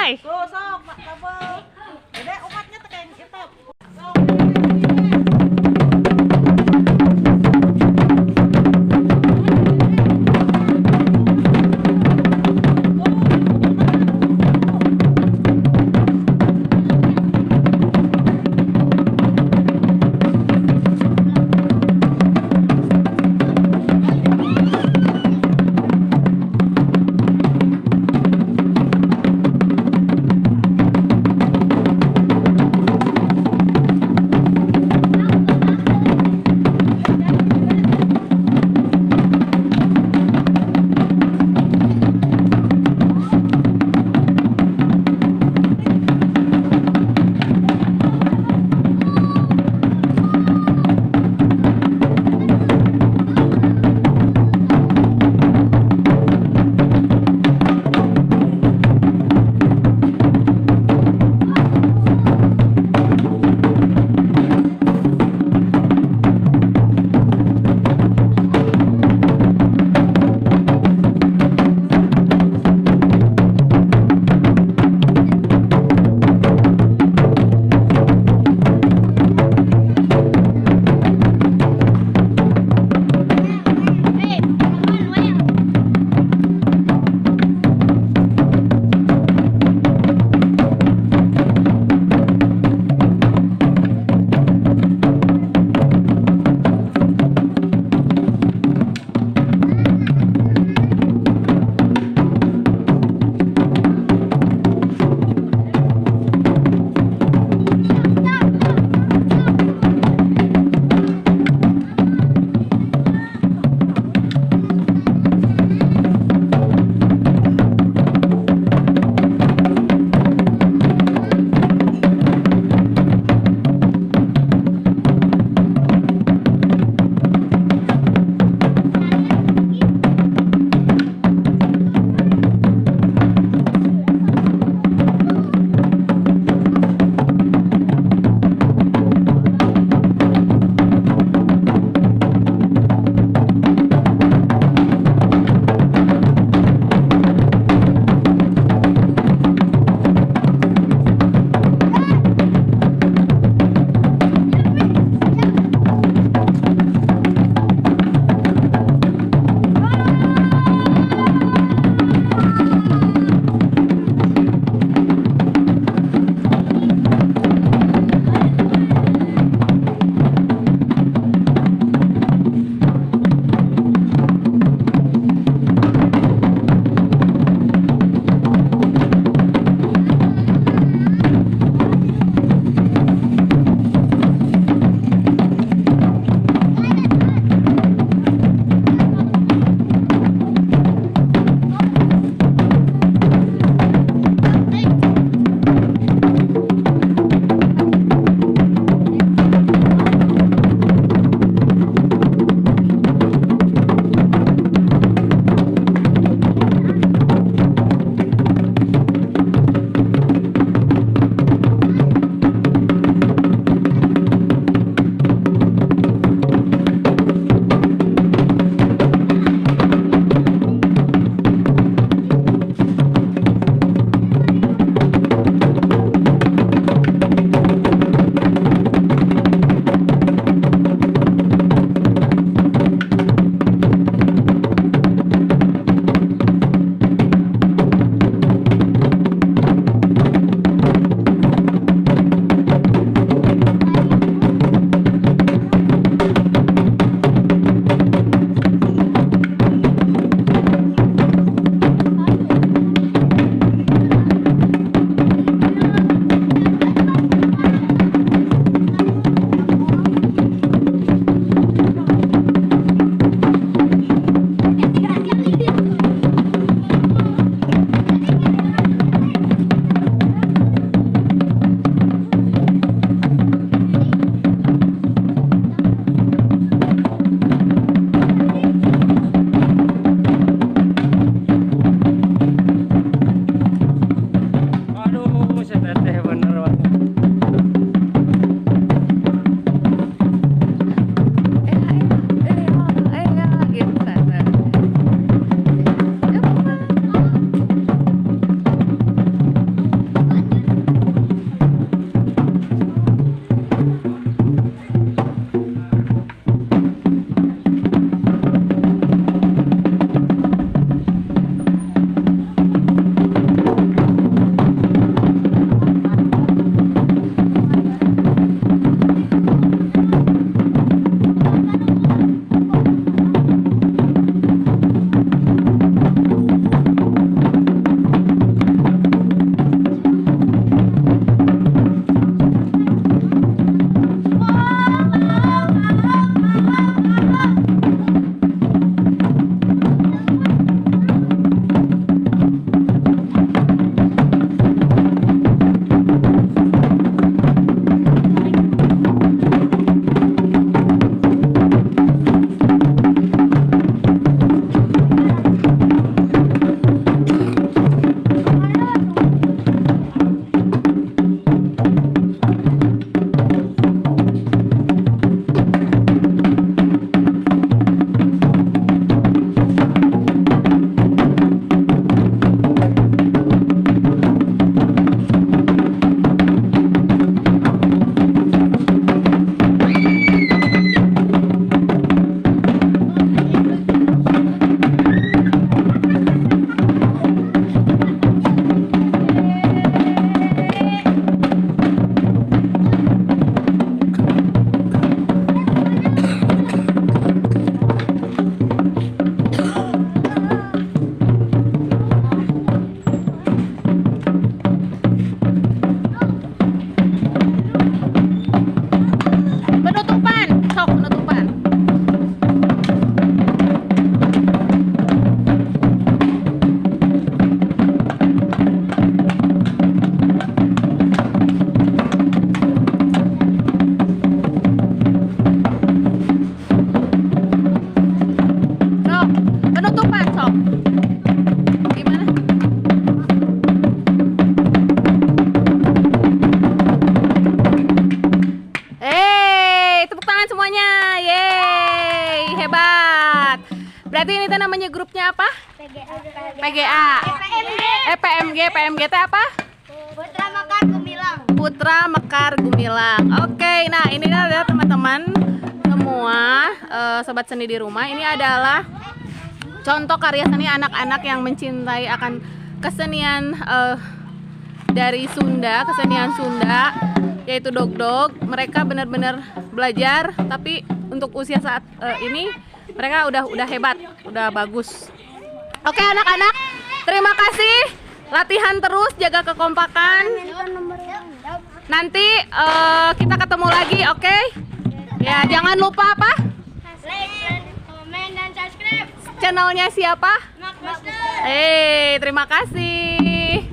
Hai. Tuh sok, Mak Kabel. Dede umatnya tekan kita. Sok. Berarti ini teh namanya grupnya apa? PGA. PMG teh apa? Putra, Mekar, Gumilang. Putra, Mekar, Gumilang. Oke, nah ini adalah teman-teman semua sobat seni di rumah. Ini adalah contoh karya seni anak-anak yang mencintai akan kesenian dari Sunda, kesenian Sunda, yaitu dog-dog. Mereka benar-benar belajar, tapi untuk usia saat ini mereka udah hebat, udah bagus. Oke anak-anak, terima kasih. Latihan terus, jaga kekompakan. Nanti kita ketemu lagi, oke? Ya, jangan lupa apa? Like, komen, dan subscribe Channelnya siapa? Emak Busterr. Terima kasih.